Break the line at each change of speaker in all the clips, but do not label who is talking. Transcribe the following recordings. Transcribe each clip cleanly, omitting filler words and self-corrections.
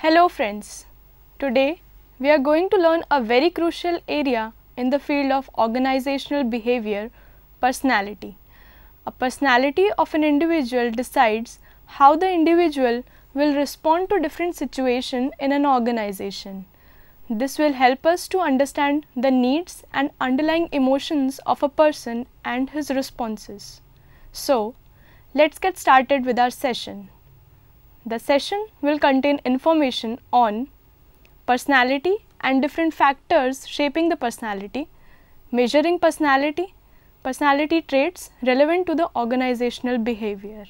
Hello friends, today we are going to learn a very crucial area in the field of organizational behavior, personality. A personality of an individual decides how the individual will respond to different situations in an organization. This will help us to understand the needs and underlying emotions of a person and his responses. So, let's get started with our session. The session will contain information on personality and different factors shaping the personality, measuring personality, personality traits relevant to the organizational behavior.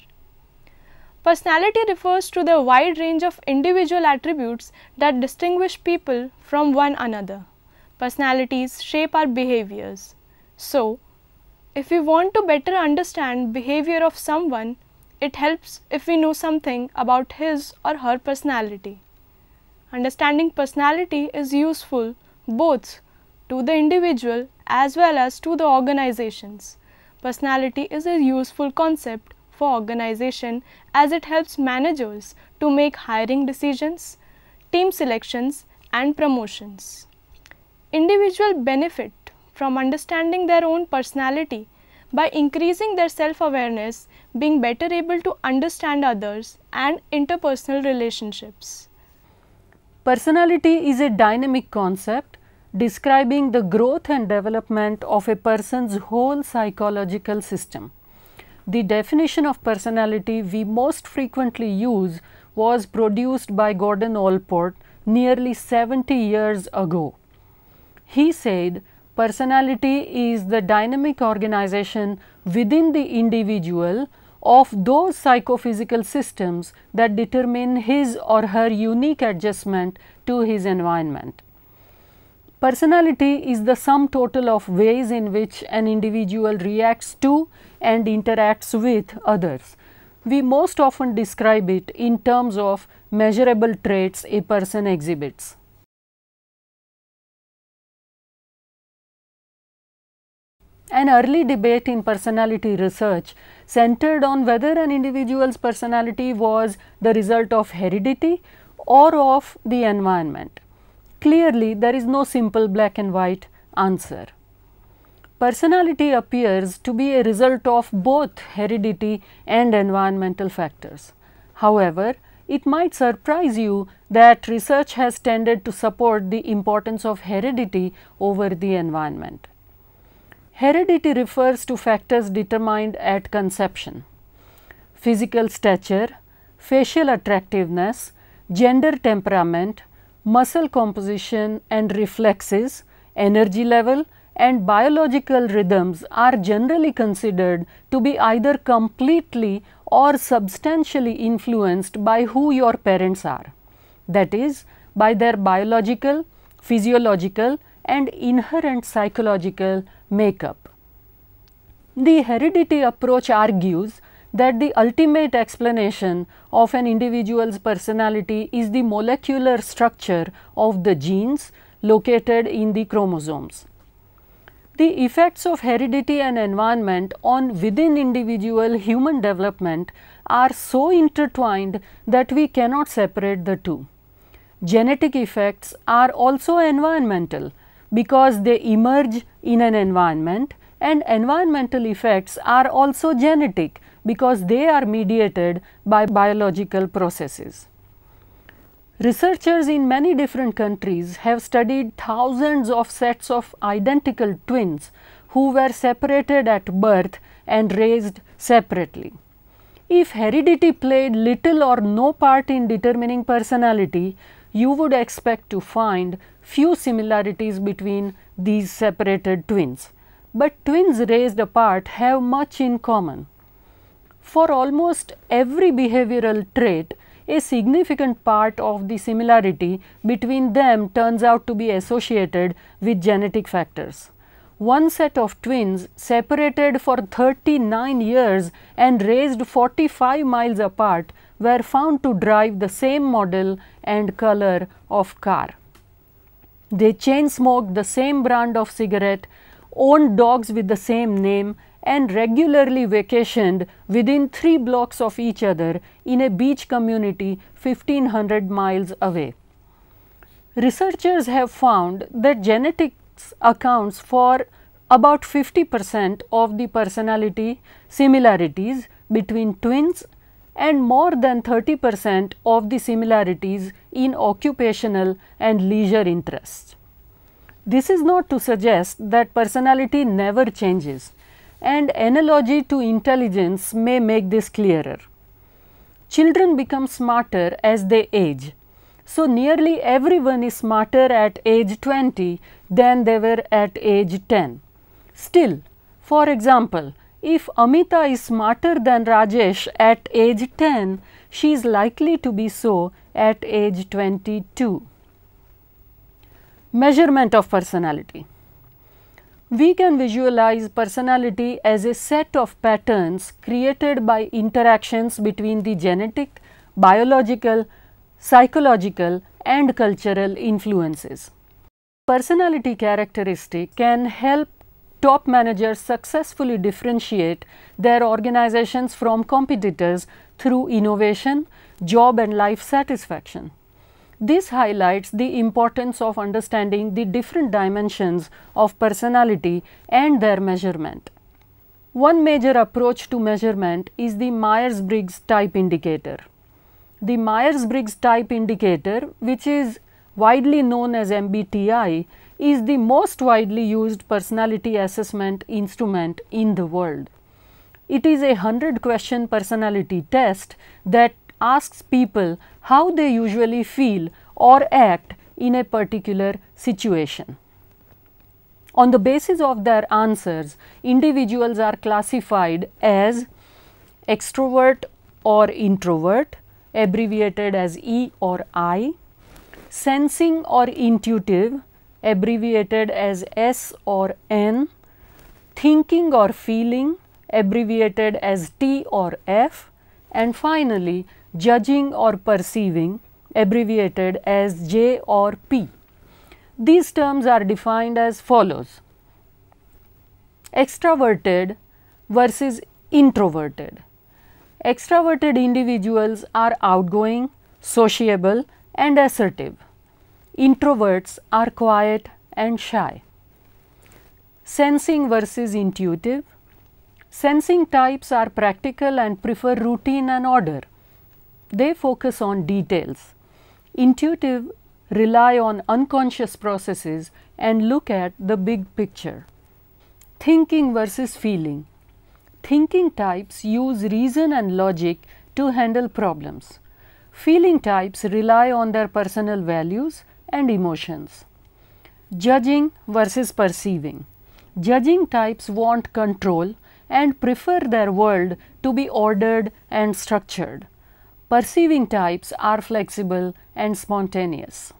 Personality refers to the wide range of individual attributes that distinguish people from one another. Personalities shape our behaviors. So, if we want to better understand behavior of someone, it helps if we know something about his or her personality. Understanding personality is useful both to the individual as well as to the organizations. Personality is a useful concept for organization as it helps managers to make hiring decisions, team selections and promotions. Individuals benefit from understanding their own personality by increasing their self-awareness, being better able to understand others and interpersonal relationships.
Personality is a dynamic concept describing the growth and development of a person's whole psychological system. The definition of personality we most frequently use was produced by Gordon Allport nearly 70 years ago. He said, personality is the dynamic organization within the individual of those psychophysical systems that determine his or her unique adjustment to his environment. Personality is the sum total of ways in which an individual reacts to and interacts with others. We most often describe it in terms of measurable traits a person exhibits. An early debate in personality research centered on whether an individual's personality was the result of heredity or of the environment. Clearly, there is no simple black and white answer. Personality appears to be a result of both heredity and environmental factors. However, it might surprise you that research has tended to support the importance of heredity over the environment. Heredity refers to factors determined at conception: physical stature, facial attractiveness, gender temperament, muscle composition and reflexes, energy level and biological rhythms are generally considered to be either completely or substantially influenced by who your parents are, that is, by their biological, physiological and inherent psychological makeup. The heredity approach argues that the ultimate explanation of an individual's personality is the molecular structure of the genes located in the chromosomes. The effects of heredity and environment on within individual human development are so intertwined that we cannot separate the two. Genetic effects are also environmental because they emerge in an environment, and environmental effects are also genetic because they are mediated by biological processes. Researchers in many different countries have studied thousands of sets of identical twins who were separated at birth and raised separately. If heredity played little or no part in determining personality, you would expect to find few similarities between these separated twins. But twins raised apart have much in common. For almost every behavioral trait, a significant part of the similarity between them turns out to be associated with genetic factors. One set of twins separated for 39 years and raised 45 miles apart were found to drive the same model and color of car. They chain smoked the same brand of cigarette, owned dogs with the same name and regularly vacationed within 3 blocks of each other in a beach community 1500 miles away. Researchers have found that genetics accounts for about 50% of the personality similarities between twins and more than 30% of the similarities in occupational and leisure interests. This is not to suggest that personality never changes, and analogy to intelligence may make this clearer. Children become smarter as they age. So, nearly everyone is smarter at age 20 than they were at age 10. Still, for example, if Amita is smarter than Rajesh at age 10, she is likely to be so at age 22. Measurement of personality. We can visualize personality as a set of patterns created by interactions between the genetic, biological, psychological and cultural influences. Personality characteristic can help top managers successfully differentiate their organizations from competitors through innovation, job and life satisfaction. This highlights the importance of understanding the different dimensions of personality and their measurement. One major approach to measurement is the Myers-Briggs Type Indicator. The Myers-Briggs Type Indicator, which is widely known as MBTI, is the most widely used personality assessment instrument in the world. It is a 100-question personality test that asks people how they usually feel or act in a particular situation. On the basis of their answers, individuals are classified as extrovert or introvert, abbreviated as E or I, sensing or intuitive, abbreviated as S or N, thinking or feeling, abbreviated as T or F, and finally judging or perceiving, abbreviated as J or P. These terms are defined as follows: extraverted versus introverted. Extraverted individuals are outgoing, sociable and assertive. Introverts are quiet and shy. Sensing versus intuitive. Sensing types are practical and prefer routine and order. They focus on details. Intuitive rely on unconscious processes and look at the big picture. Thinking versus feeling. Thinking types use reason and logic to handle problems. Feeling types rely on their personal values and emotions. Judging versus perceiving. Judging types want control and prefer their world to be ordered and structured. Perceiving types are flexible and spontaneous.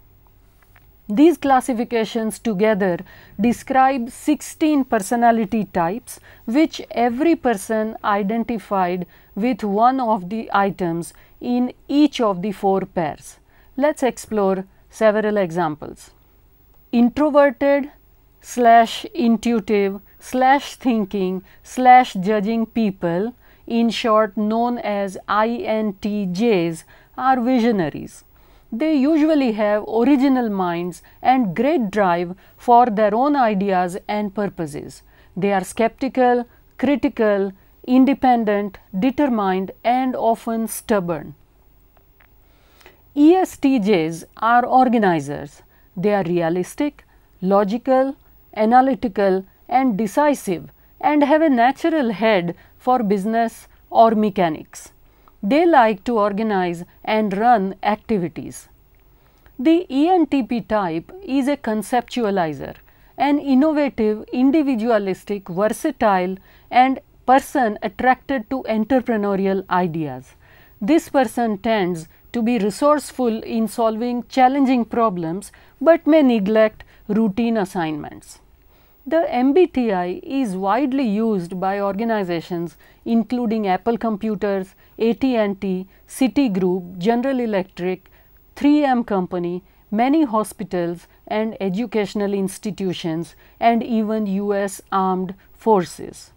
These classifications together describe 16 personality types, which every person identified with one of the items in each of the 4 pairs. Let's explore several examples. Introverted / intuitive / thinking / judging people, in short known as INTJs, are visionaries. They usually have original minds and great drive for their own ideas and purposes. They are skeptical, critical, independent, determined and often stubborn. ESTJs are organizers. They are realistic, logical, analytical and decisive and have a natural head for business or mechanics. They like to organize and run activities. The ENTP type is a conceptualizer, an innovative, individualistic, versatile and person attracted to entrepreneurial ideas. This person tends to be resourceful in solving challenging problems but may neglect routine assignments. The MBTI is widely used by organizations including Apple Computers, AT&T, Citigroup, General Electric, 3M Company, many hospitals and educational institutions and even US Armed Forces.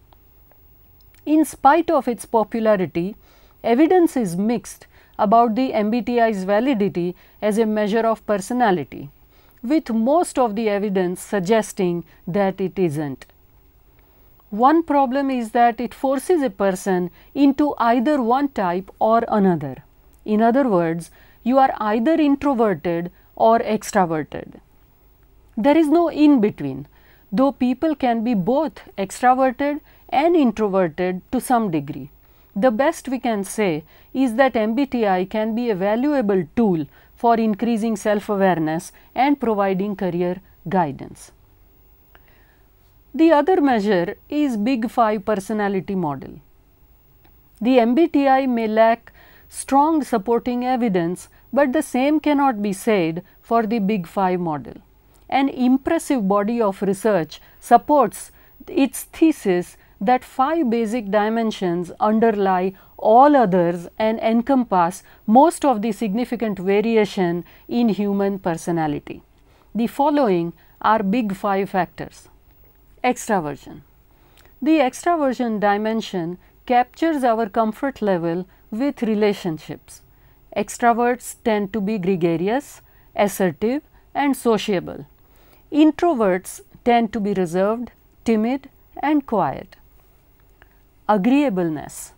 In spite of its popularity, evidence is mixed about the MBTI's validity as a measure of personality, with most of the evidence suggesting that it isn't. One problem is that it forces a person into either one type or another. In other words, you are either introverted or extraverted. There is no in between, though people can be both extraverted and introverted to some degree. The best we can say is that MBTI can be a valuable tool for increasing self-awareness and providing career guidance. The other measure is Big Five personality model. The MBTI may lack strong supporting evidence, but the same cannot be said for the Big Five model. An impressive body of research supports its thesis that 5 basic dimensions underlie all others and encompass most of the significant variation in human personality. The following are Big Five factors. Extraversion. The extraversion dimension captures our comfort level with relationships. Extroverts tend to be gregarious, assertive, and sociable. Introverts tend to be reserved, timid, and quiet. Agreeableness.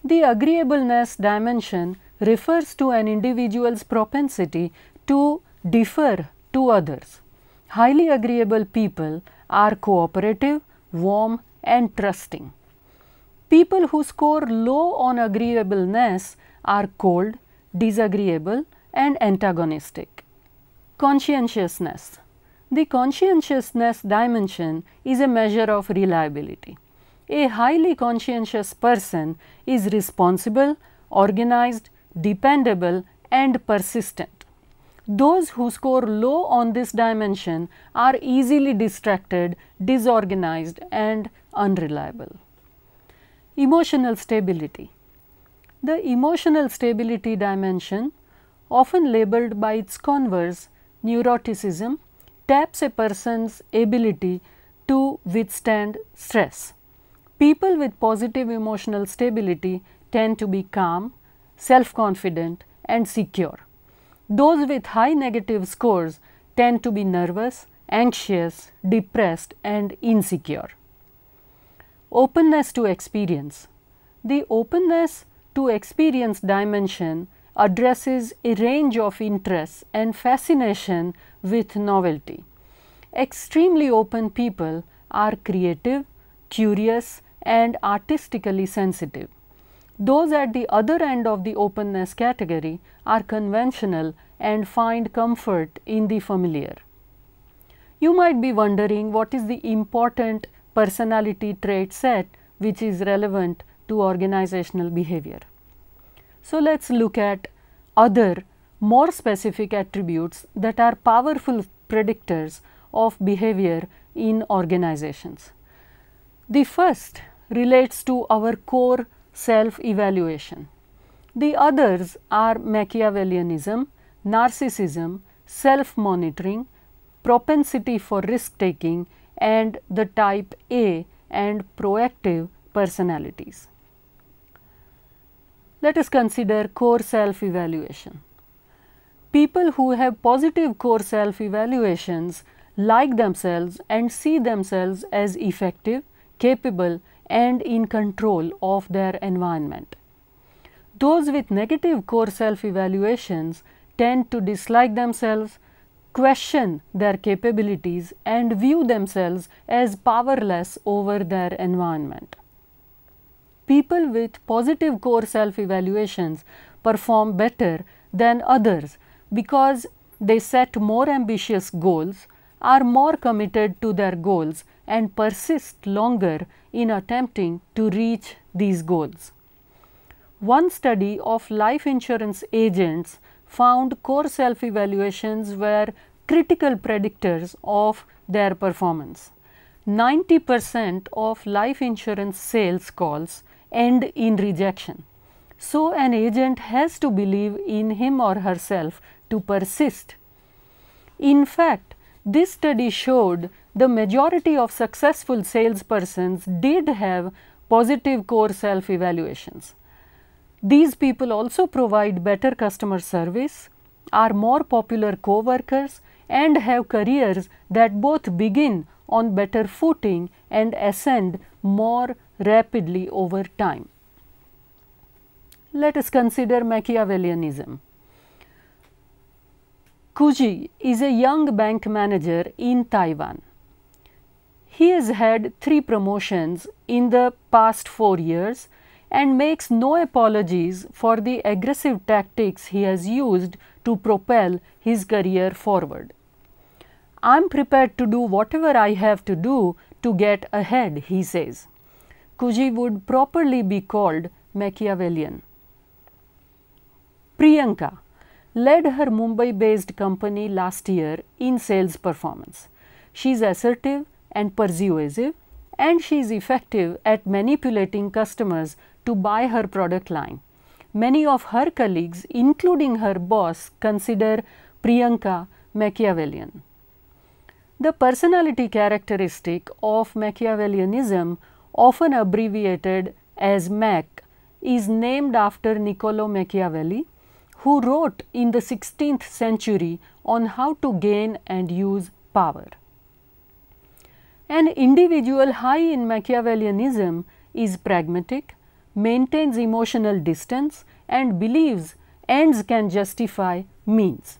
The agreeableness dimension refers to an individual's propensity to differ to others. Highly agreeable people are cooperative, warm, and trusting. People who score low on agreeableness are cold, disagreeable, and antagonistic. Conscientiousness. The conscientiousness dimension is a measure of reliability. A highly conscientious person is responsible, organized, dependable, and persistent. Those who score low on this dimension are easily distracted, disorganized, and unreliable. Emotional stability. The emotional stability dimension, often labeled by its converse, neuroticism, taps a person's ability to withstand stress. People with positive emotional stability tend to be calm, self-confident, and secure. Those with high negative scores tend to be nervous, anxious, depressed, and insecure. Openness to experience. The openness to experience dimension addresses a range of interests and fascination with novelty. Extremely open people are creative, curious, and artistically sensitive. Those at the other end of the openness category are conventional and find comfort in the familiar. You might be wondering what is the important personality trait set which is relevant to organizational behavior. So, let us look at other more specific attributes that are powerful predictors of behavior in organizations. The first relates to our core self-evaluation. The others are Machiavellianism, narcissism, self-monitoring, propensity for risk-taking, and the type A and proactive personalities. Let us consider core self-evaluation. People who have positive core self-evaluations like themselves and see themselves as effective, capable, and in control of their environment. Those with negative core self-evaluations tend to dislike themselves, question their capabilities, and view themselves as powerless over their environment. People with positive core self-evaluations perform better than others because they set more ambitious goals, are more committed to their goals, and persist longer in attempting to reach these goals. One study of life insurance agents found core self-evaluations were critical predictors of their performance. 90% of life insurance sales calls end in rejection. So, an agent has to believe in him or herself to persist. In fact, this study showed the majority of successful salespersons did have positive core self-evaluations. These people also provide better customer service, are more popular co-workers, and have careers that both begin on better footing and ascend more rapidly over time. Let us consider Machiavellianism. Kuji is a young bank manager in Taiwan. He has had 3 promotions in the past 4 years and makes no apologies for the aggressive tactics he has used to propel his career forward. "I am prepared to do whatever I have to do to get ahead," he says. Kuji would properly be called Machiavellian. Priyanka led her Mumbai-based company last year in sales performance. She is assertive and persuasive, and she is effective at manipulating customers to buy her product line. Many of her colleagues, including her boss, consider Priyanka Machiavellian. The personality characteristic of Machiavellianism, often abbreviated as Mac, is named after Niccolo Machiavelli, who wrote in the 16th century on how to gain and use power. An individual high in Machiavellianism is pragmatic, maintains emotional distance, and believes ends can justify means.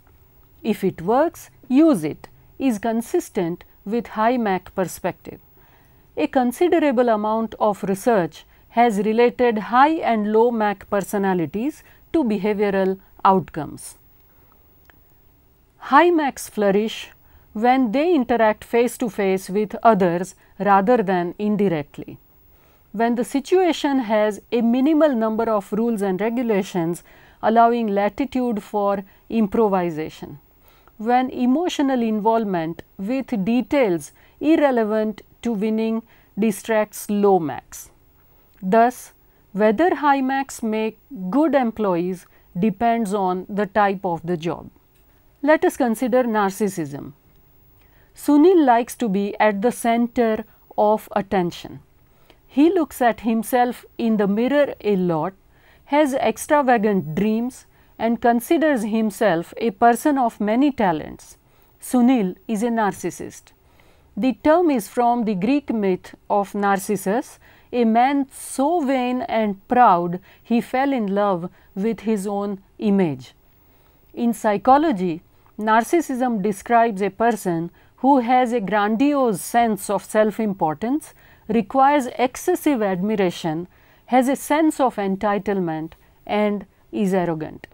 If it works, use it, is consistent with high Mac perspective. A considerable amount of research has related high and low Mac personalities to behavioral outcomes. High Macs flourish when they interact face to face with others rather than indirectly. When the situation has a minimal number of rules and regulations allowing latitude for improvisation. When emotional involvement with details irrelevant to winning distracts low Macs. Thus, whether high Macs make good employees depends on the type of the job. Let us consider narcissism. Sunil likes to be at the center of attention. He looks at himself in the mirror a lot, has extravagant dreams, and considers himself a person of many talents. Sunil is a narcissist. The term is from the Greek myth of Narcissus, a man so vain and proud he fell in love with his own image. In psychology, narcissism describes a person who has a grandiose sense of self-importance, requires excessive admiration, has a sense of entitlement, and is arrogant.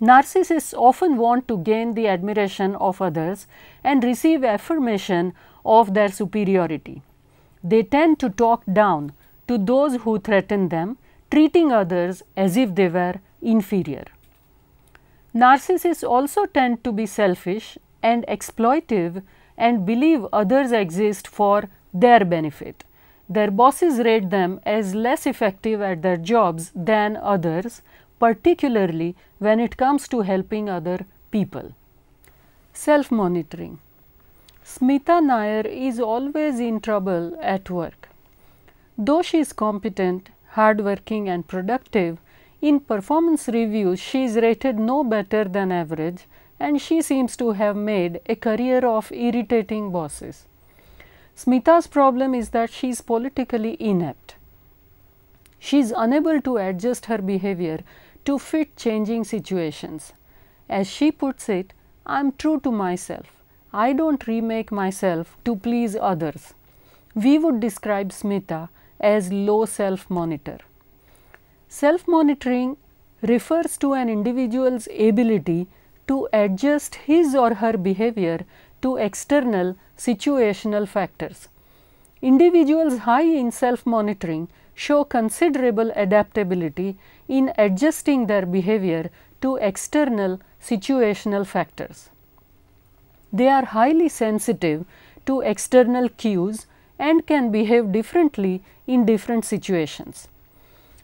Narcissists often want to gain the admiration of others and receive affirmation of their superiority. They tend to talk down to those who threaten them, treating others as if they were inferior. Narcissists also tend to be selfish and exploitive and believe others exist for their benefit. Their bosses rate them as less effective at their jobs than others, particularly when it comes to helping other people. Self-monitoring. Smita Nair is always in trouble at work. Though she is competent, hardworking and productive, in performance reviews she is rated no better than average, and she seems to have made a career of irritating bosses. Smita's problem is that she is politically inept. She is unable to adjust her behavior to fit changing situations. As she puts it, "I am true to myself. I don't remake myself to please others." We would describe Smita as low self-monitor. Self-monitoring refers to an individual's ability to adjust his or her behavior to external situational factors. Individuals high in self-monitoring show considerable adaptability in adjusting their behavior to external situational factors. They are highly sensitive to external cues and can behave differently in different situations.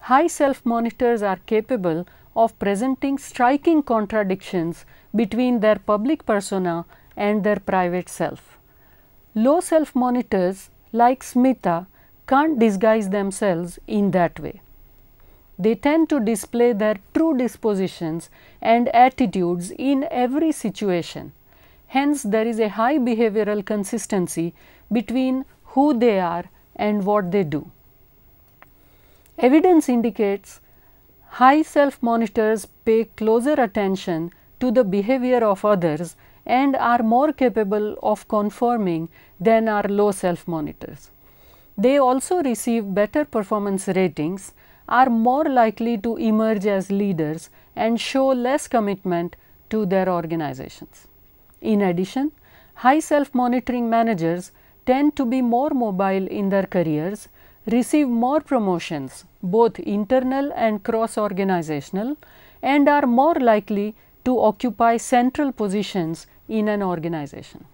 High self-monitors are capable of presenting striking contradictions between their public persona and their private self. Low self-monitors like Smita can't disguise themselves in that way. They tend to display their true dispositions and attitudes in every situation. Hence, there is a high behavioral consistency between who they are and what they do. Evidence indicates high self-monitors pay closer attention to the behavior of others and are more capable of conforming than are low self-monitors. They also receive better performance ratings, are more likely to emerge as leaders and show less commitment to their organizations. In addition, high self-monitoring managers tend to be more mobile in their careers, receive more promotions, both internal and cross-organizational, and are more likely to occupy central positions in an organization.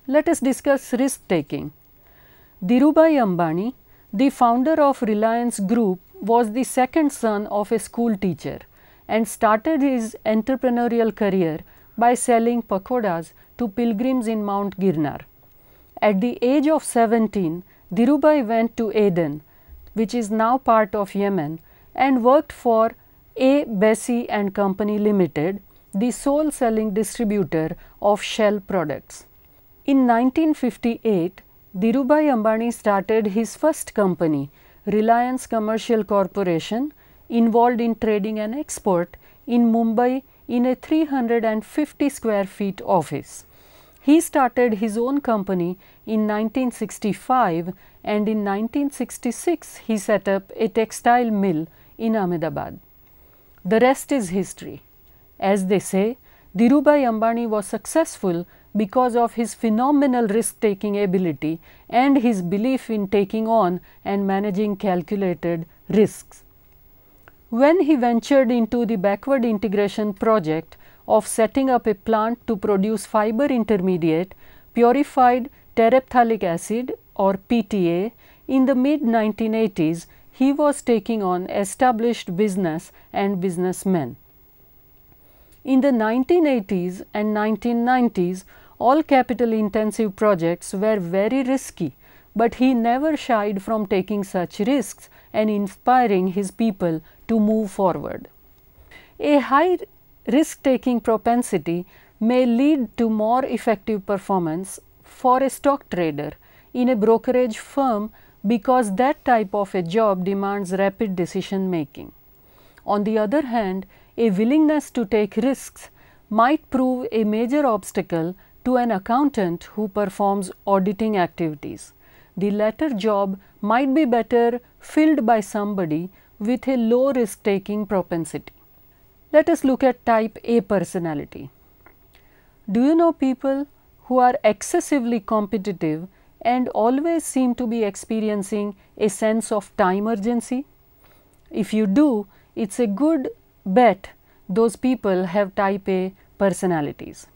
Let us discuss risk-taking. Dhirubhai Ambani, the founder of Reliance Group, was the second son of a school teacher and started his entrepreneurial career by selling pakodas to pilgrims in Mount Girnar. At the age of 17, Dhirubhai went to Aden, which is now part of Yemen, and worked for A. Bessie and Company Limited, the sole selling distributor of Shell products. In 1958, Dhirubhai Ambani started his first company, Reliance Commercial Corporation, involved in trading and export in Mumbai in a 350 square feet office. He started his own company in 1965 and in 1966 he set up a textile mill in Ahmedabad. The rest is history. As they say, Dhirubhai Ambani was successful because of his phenomenal risk-taking ability and his belief in taking on and managing calculated risks. When he ventured into the backward integration project of setting up a plant to produce fiber intermediate, purified terephthalic acid or PTA, in the mid-1980s, he was taking on established business and businessmen. In the 1980s and 1990s, all capital intensive projects were very risky, but he never shied from taking such risks and inspiring his people to move forward. A high risk-taking propensity may lead to more effective performance for a stock trader in a brokerage firm because that type of a job demands rapid decision making. On the other hand, a willingness to take risks might prove a major obstacle to an accountant who performs auditing activities. The latter job might be better filled by somebody with a low risk-taking propensity. Let us look at type A personality. Do you know people who are excessively competitive and always seem to be experiencing a sense of time urgency? If you do, it's a good bet those people have type A personalities.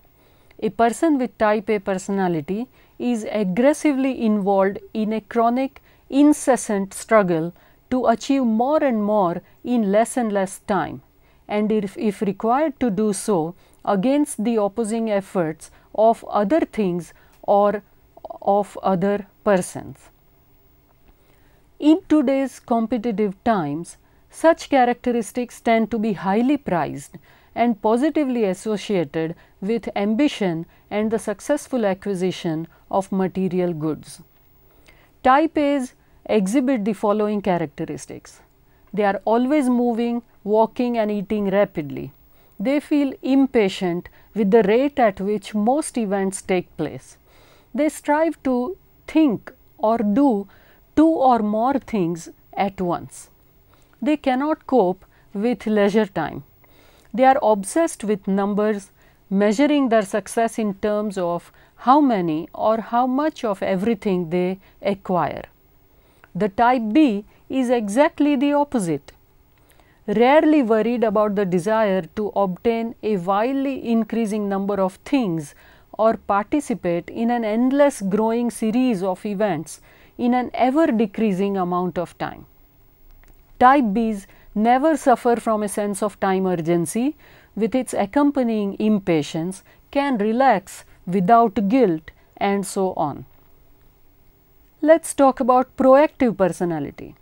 A person with type A personality is aggressively involved in a chronic, incessant struggle to achieve more and more in less and less time, and if required to do so, against the opposing efforts of other things or of other persons. In today's competitive times, such characteristics tend to be highly prized and positively associated with ambition and the successful acquisition of material goods. Type A's exhibit the following characteristics. They are always moving, walking and eating rapidly. They feel impatient with the rate at which most events take place. They strive to think or do two or more things at once. They cannot cope with leisure time. They are obsessed with numbers, measuring their success in terms of how many or how much of everything they acquire. The type B is exactly the opposite. Rarely worried about the desire to obtain a wildly increasing number of things or participate in an endless growing series of events in an ever decreasing amount of time. Type Bs never suffer from a sense of time urgency with its accompanying impatience, can relax without guilt and so on. Let's talk about proactive personality.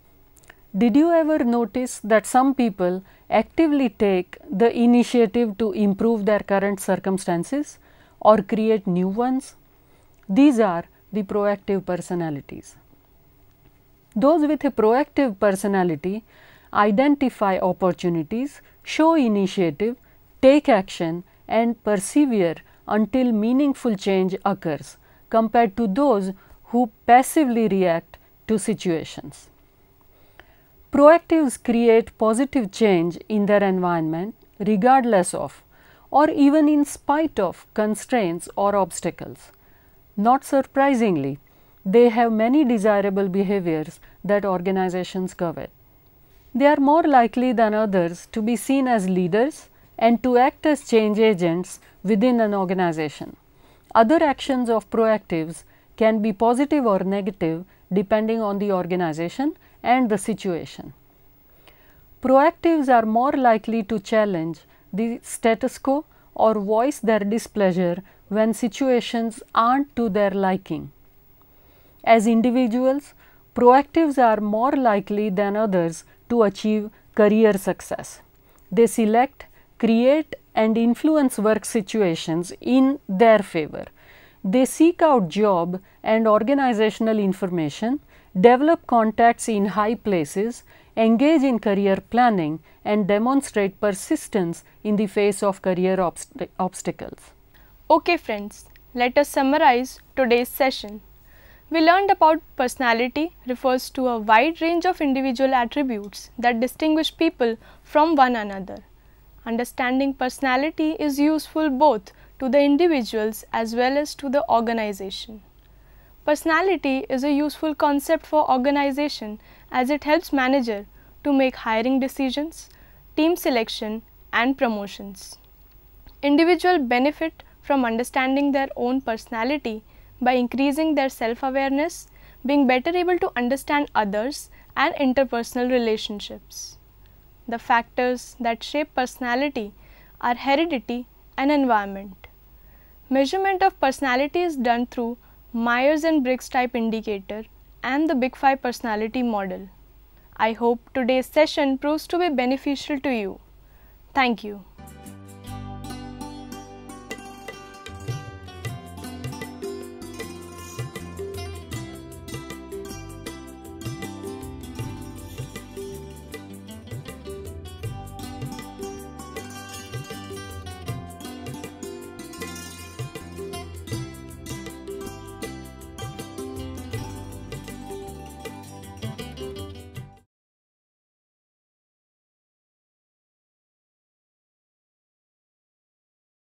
Did you ever notice that some people actively take the initiative to improve their current circumstances or create new ones? These are the proactive personalities. Those with a proactive personality identify opportunities, show initiative, take action and persevere until meaningful change occurs, compared to those who passively react to situations. Proactives create positive change in their environment regardless of or even in spite of constraints or obstacles. Not surprisingly, they have many desirable behaviors that organizations covet. They are more likely than others to be seen as leaders and to act as change agents within an organization. Other actions of proactives can be positive or negative depending on the organization and the situation. Proactives are more likely to challenge the status quo or voice their displeasure when situations aren't to their liking. As individuals, proactives are more likely than others to achieve career success. They select, create and influence work situations in their favor. They seek out job and organizational information, develop contacts in high places, engage in career planning and demonstrate persistence in the face of career obstacles.
Okay friends, let us summarize today's session. We learned about personality refers to a wide range of individual attributes that distinguish people from one another. Understanding personality is useful both to the individuals as well as to the organization. Personality is a useful concept for organization as it helps manager to make hiring decisions, team selection and promotions. Individuals benefit from understanding their own personality by increasing their self-awareness, being better able to understand others and interpersonal relationships. The factors that shape personality are heredity and environment. Measurement of personality is done through Myers and Briggs type indicator and the Big 5 personality model. I hope today's session proves to be beneficial to you. Thank you.